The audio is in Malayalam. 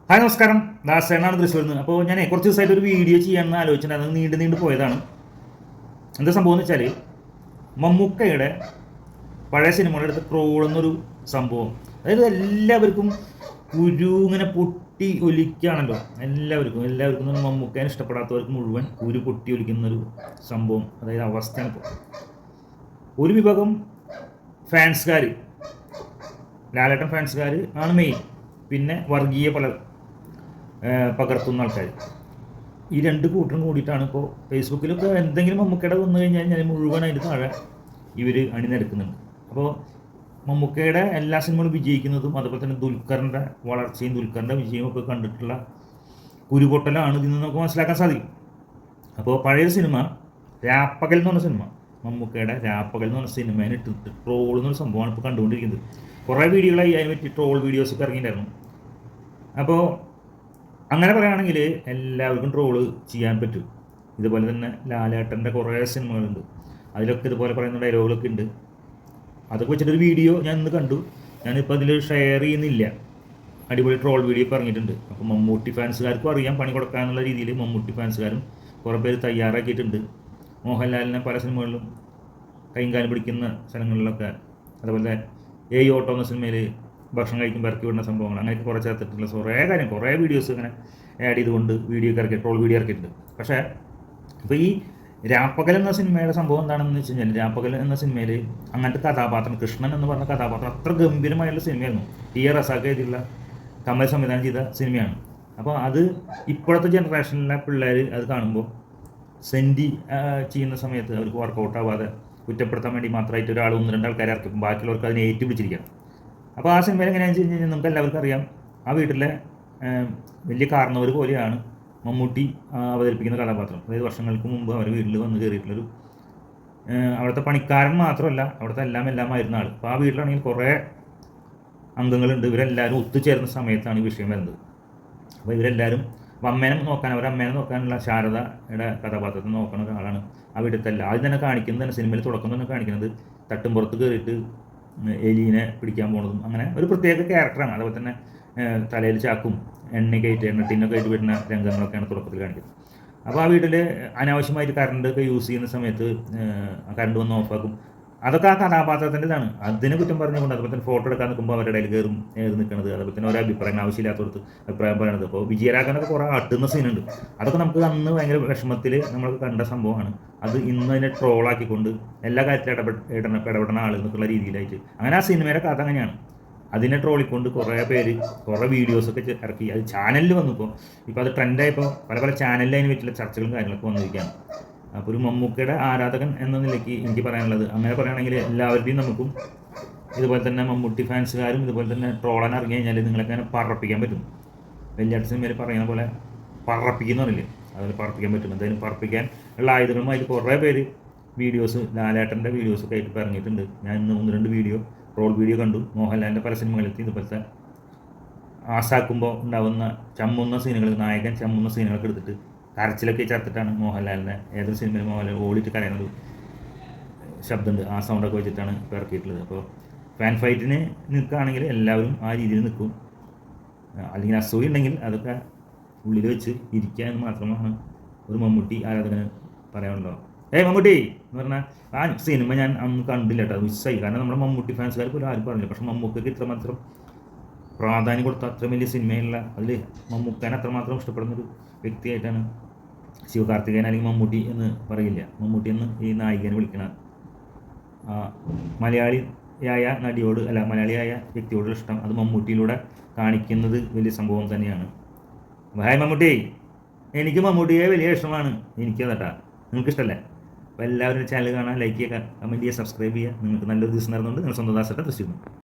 ഹായ് നമസ്കാരം, ദാസേനാണ് തൃശ്ശൂരിൽ നിന്ന്. അപ്പോൾ ഞാൻ കുറച്ച് ദിവസമായിട്ട് ഒരു വീഡിയോ ചെയ്യാമെന്ന് ആലോചിച്ചിട്ടുണ്ട്. അത് നീണ്ടു പോയതാണ്. എന്താ സംഭവം എന്ന് വെച്ചാൽ, മമ്മൂക്കയുടെ പഴയ സിനിമകളുടെ അടുത്ത് ട്രോളെന്നൊരു സംഭവം. അതായത് എല്ലാവർക്കും ഇങ്ങനെ പൊട്ടി ഒലിക്കുകയാണല്ലോ. എല്ലാവർക്കും മമ്മൂക്കേനെ ഇഷ്ടപ്പെടാത്തവർക്ക് മുഴുവൻ പൊട്ടി ഒലിക്കുന്നൊരു സംഭവം, അതായത് അവസ്ഥയാണ് ഇപ്പോൾ. ഒരു വിഭാഗം ഫാൻസുകാർ, ലാലേട്ടൻ ഫാൻസുകാർ ആണ് മെയിൻ. പിന്നെ വർഗീയ പകർത്തുന്ന ആൾക്കാർ. ഈ രണ്ട് കൂട്ടരും കൂടിയിട്ടാണ് ഇപ്പോൾ ഫേസ്ബുക്കിലൊക്കെ എന്തെങ്കിലും മമ്മൂക്കയുടെ വന്നു കഴിഞ്ഞാൽ മുഴുവൻ അതിന് താഴെ ഇവർ അണിനിരക്കുന്നുണ്ട്. അപ്പോൾ മമ്മൂക്കയുടെ എല്ലാ സിനിമകളും വിജയിക്കുന്നതും അതുപോലെ തന്നെ ദുൽഖറിൻ്റെ വളർച്ചയും ദുൽഖറിൻ്റെ വിജയവും ഒക്കെ കണ്ടിട്ടുള്ള കുരുപൊട്ടലാണ് ഇതിൽ നിന്ന് നമുക്ക് മനസ്സിലാക്കാൻ സാധിക്കും. അപ്പോൾ പഴയ സിനിമ രാപ്പകൽ എന്ന് പറഞ്ഞ സിനിമ, മമ്മൂക്കയുടെ രാപ്പകൽ എന്ന് പറഞ്ഞ സിനിമേനെ ഇട്ടിട്ട് ട്രോൾ എന്നൊരു സംഭവമാണ് ഇപ്പോൾ കണ്ടുകൊണ്ടിരിക്കുന്നത്. കുറേ വീഡിയോകളായി അതിനെ പറ്റി ട്രോൾ വീഡിയോസൊക്കെ ഇറങ്ങിയിട്ടുണ്ടായിരുന്നു. അപ്പോൾ അങ്ങനെ പറയുകയാണെങ്കിൽ എല്ലാവർക്കും ട്രോള് ചെയ്യാൻ പറ്റും. ഇതുപോലെ തന്നെ ലാലേട്ടൻ്റെ കുറേ സിനിമകളുണ്ട്, അതിലൊക്കെ ഇതുപോലെ പറയുന്ന ഡയലോഗുകളൊക്കെ ഉണ്ട്. അതൊക്കെ വെച്ചിട്ടൊരു വീഡിയോ ഞാൻ ഇന്ന് കണ്ടു. ഞാനിപ്പോൾ അതിൽ ഷെയർ ചെയ്യുന്നില്ല. അടിപൊളി ട്രോൾ വീഡിയോ ഇപ്പോൾ ഇറങ്ങിയിട്ടുണ്ട്. അപ്പോൾ മമ്മൂട്ടി ഫാൻസുകാർക്കും അറിയാം പണി കൊടുക്കാനുള്ള രീതിയിൽ മമ്മൂട്ടി ഫാൻസുകാരും കുറേ പേര് തയ്യാറാക്കിയിട്ടുണ്ട്. മോഹൻലാലിനെ പല സിനിമകളിലും കൈകാലം പിടിക്കുന്ന സ്ഥലങ്ങളിലൊക്കെ, അതുപോലെ ഓട്ടോ എന്ന സിനിമയിൽ ഭക്ഷണം കഴിക്കുമ്പോൾ ഇറക്കി വിടുന്ന സംഭവങ്ങൾ, അങ്ങനെയൊക്കെ കുറേ ചേർത്തിട്ടുള്ള കുറേ വീഡിയോസ് ഇങ്ങനെ ആഡ് ചെയ്തുകൊണ്ട് ട്രോൾ വീഡിയോ ഇറക്കിയിട്ടുണ്ട്. പക്ഷേ ഇപ്പോൾ ഈ രാപ്പകൽ എന്ന സിനിമയുടെ സംഭവം എന്താണെന്ന് വെച്ച് കഴിഞ്ഞാൽ, രാപ്പകൽ എന്ന സിനിമയിൽ അങ്ങനത്തെ കഥാപാത്രം, കൃഷ്ണൻ എന്ന് പറഞ്ഞ കഥാപാത്രം അത്ര ഗംഭീരമായുള്ള സിനിമയായിരുന്നു. ടി ആർ റസാഖ് എഴുതിയുള്ള, കമൽ സംവിധാനം ചെയ്ത സിനിമയാണ്. അപ്പോൾ അത് ഇപ്പോഴത്തെ ജനറേഷനിലെ പിള്ളേർ അത് കാണുമ്പോൾ സെൻറ്റി ചെയ്യുന്ന സമയത്ത് അവർക്ക് വർക്കൗട്ട് ആവാതെ കുറ്റപ്പെടുത്താൻ വേണ്ടി മാത്രമായിട്ട് ഒരാൾ 1-2 ആൾക്കാരെ ഇറക്കും, ബാക്കിയുള്ളവർക്ക് അതിനെ ഏറ്റുപിടിച്ചിരിക്കണം. അപ്പോൾ ആ സിനിമയിൽ എങ്ങനെയാണെന്ന് വെച്ച് കഴിഞ്ഞാൽ നമുക്ക് എല്ലാവർക്കും അറിയാം, ആ വീട്ടിലെ വലിയ കാരണവർ പോലെയാണ് മമ്മൂട്ടി അവതരിപ്പിക്കുന്ന കഥാപാത്രം. അതായത് വർഷങ്ങൾക്ക് മുമ്പ് അവർ വീട്ടിൽ വന്ന് കയറിയിട്ടുള്ളൊരു അവിടുത്തെ പണിക്കാരൻ മാത്രമല്ല, അവിടുത്തെ എല്ലാമായിരുന്ന ആൾ. അപ്പോൾ ആ വീട്ടിലാണെങ്കിൽ കുറേ അംഗങ്ങളുണ്ട്. ഇവരെല്ലാവരും ഒത്തുചേർന്ന സമയത്താണ് ഈ വിഷയം വരുന്നത്. അപ്പോൾ ഇവരെല്ലാവരും അവരമ്മേനെ നോക്കാനുള്ള ശാരദയുടെ കഥാപാത്രത്തെ നോക്കുന്ന ഒരാളാണ് ആ വീട്ടിലല്ല. ആദ്യം തന്നെ കാണിക്കുന്നത് സിനിമയിൽ തുടക്കം തന്നെ കാണിക്കുന്നത് തട്ടുംപുറത്ത് കയറിയിട്ട് എലീനെ പിടിക്കാൻ പോകുന്നതും അങ്ങനെ ഒരു പ്രത്യേക ക്യാരക്ടറാണ്. അതുപോലെ തന്നെ തലയിൽ ചാക്കും എണ്ണയൊക്കെ ആയിട്ട് വരുന്ന രംഗങ്ങളൊക്കെയാണ് തുടക്കത്തിൽ കാണിക്കുന്നത്. അപ്പോൾ ആ വീട്ടിൽ അനാവശ്യമായിട്ട് കറണ്ടൊക്കെ യൂസ് ചെയ്യുന്ന സമയത്ത് കറണ്ട് വന്ന് ഓഫാക്കും. അതൊക്കെ ആ കഥാപാത്രത്തിൻ്റെതാണ്. അതിനെ കുറ്റം പറഞ്ഞുകൊണ്ട്, അതുപോലെ തന്നെ ഫോട്ടോ എടുക്കാൻ നിൽക്കുമ്പോൾ അവരുടെ ഇടയിൽ കയറും നിൽക്കുന്നത്, അതുപോലെ തന്നെ അഭിപ്രായം ആവശ്യമില്ലാത്തവർക്ക് അഭിപ്രായം പറയുന്നത്. അപ്പോൾ വിജയരാഘവനൊക്കെ കുറേ അട്ടുന്ന സീനുണ്ട്. അതൊക്കെ നമുക്ക് അന്ന് ഭയങ്കര വിഷമത്തിൽ നമ്മൾ കണ്ട സംഭവമാണ്. അത് ഇന്ന് അതിനെ ട്രോളാക്കിക്കൊണ്ട് എല്ലാ കാര്യത്തിലും ഇടപെടുന്ന ആൾ എന്നൊക്കെയുള്ള രീതിയിലായിട്ട് അങ്ങനെ ആ സിനിമയുടെ കഥ അങ്ങനെയാണ്. അതിനെ ട്രോളിക്കൊണ്ട് കുറേ പേര് കുറേ വീഡിയോസൊക്കെ ഇറക്കി. അത് ചാനലിൽ വന്നപ്പോൾ ഇപ്പോൾ അത് ട്രെൻഡായപ്പോൾ പല ചാനലിൽ അതിന് പറ്റിയുള്ള ചർച്ചകളും കാര്യങ്ങളൊക്കെ വന്നിരിക്കുകയാണ്. അപ്പോൾ ഒരു മമ്മൂക്കയുടെ ആരാധകൻ എന്ന നിലയ്ക്ക് എനിക്ക് പറയാനുള്ളത്, അങ്ങനെ പറയുകയാണെങ്കിൽ എല്ലാവരുടെയും നമുക്കും ഇതുപോലെ തന്നെ മമ്മൂട്ടി ഫാൻസുകാരും ഇതുപോലെ തന്നെ ട്രോളാൻ ഇറങ്ങി കഴിഞ്ഞാൽ നിങ്ങളൊക്കെ പറപ്പിക്കാൻ പറ്റും. വലിയ സിനിമയിൽ പറയുന്ന പോലെ പറപ്പിക്കുന്നവരില്ലേ, അതുപോലെ പറപ്പിക്കാൻ പറ്റും. എന്തായാലും പറപ്പിക്കാൻ ഉള്ള ആയുധങ്ങളുമായിട്ട് കുറേ പേര് ലാലേട്ടൻ്റെ വീഡിയോസൊക്കെ ആയിട്ട് ഇറങ്ങിയിട്ടുണ്ട്. ഞാൻ ഇന്ന് 1-2 വീഡിയോ ട്രോൾ വീഡിയോ കണ്ടു. മോഹൻലാലിൻ്റെ പല സിനിമകളിലെത്തി ഇതുപോലത്തെ ആസാക്കുമ്പോൾ ഉണ്ടാകുന്ന നായകൻ ചമ്മുന്ന സീനുകളൊക്കെ എടുത്തിട്ട് കരച്ചിലൊക്കെ ചേർത്തിട്ടാണ് മോഹൻലാലിനെ ഏതൊരു സിനിമയിൽ മോഹൻലാൽ ഓടിയിട്ട് കരയുന്നൊരു ശബ്ദമുണ്ട്, ആ സൗണ്ടൊക്കെ വെച്ചിട്ടാണ് ഇപ്പോൾ ഇറക്കിയിട്ടുള്ളത്. അപ്പോൾ ഫാൻ ഫൈറ്റിന് നിൽക്കുകയാണെങ്കിൽ എല്ലാവരും ആ രീതിയിൽ നിൽക്കും. അല്ലെങ്കിൽ അസൂയ ഉണ്ടെങ്കിൽ അതൊക്കെ ഉള്ളിൽ വെച്ച് ഇരിക്കുക എന്ന് മാത്രമാണ് ഒരു മമ്മൂട്ടി ആരാധകന് പറയാനുണ്ടോ. മമ്മൂട്ടി എന്ന് പറഞ്ഞാൽ ആ സിനിമ ഞാൻ അന്ന് കണ്ടില്ല കേട്ടോ, മിസ്സായി. കാരണം നമ്മുടെ മമ്മൂട്ടി ഫാൻസുകാർ പോലും ആരും പറഞ്ഞില്ല. പക്ഷേ മമ്മൂക്കയ്ക്ക് ഇത്രമാത്രം പ്രാധാന്യം കൊടുത്ത അത്ര വലിയ സിനിമയുള്ള അതിൽ മമ്മൂക്കാനെ അത്രമാത്രം ഇഷ്ടപ്പെടുന്നൊരു വ്യക്തിയായിട്ടാണ് ശിവകാർത്തികേയൻ അല്ലെങ്കിൽ മമ്മൂട്ടി എന്ന് പറയില്ല, മമ്മൂട്ടി എന്ന് ഈ നായികനെ വിളിക്കണം. മലയാളിയായ വ്യക്തിയോടുള്ള ഇഷ്ടം അത് മമ്മൂട്ടിയിലൂടെ കാണിക്കുന്നത് വലിയ സംഭവം തന്നെയാണ്. ഹായ് മമ്മൂട്ടി, എനിക്ക് മമ്മൂട്ടിയെ വലിയ ഇഷ്ടമാണ്. എനിക്കതട്ടാ, നിങ്ങൾക്ക് ഇഷ്ടമല്ലേ? അപ്പോൾ എല്ലാവരും ചാനൽ കാണാൻ, ലൈക്ക് ചെയ്യുക, കമൻറ്റ് ചെയ്യുക, സബ്സ്ക്രൈബ് ചെയ്യുക. നിങ്ങൾക്ക് നല്ലൊരു ദിവസം നടന്നുകൊണ്ട് നിങ്ങൾ സ്വന്തം ദാസേട്ടൻ തൃശ്ശൂർ.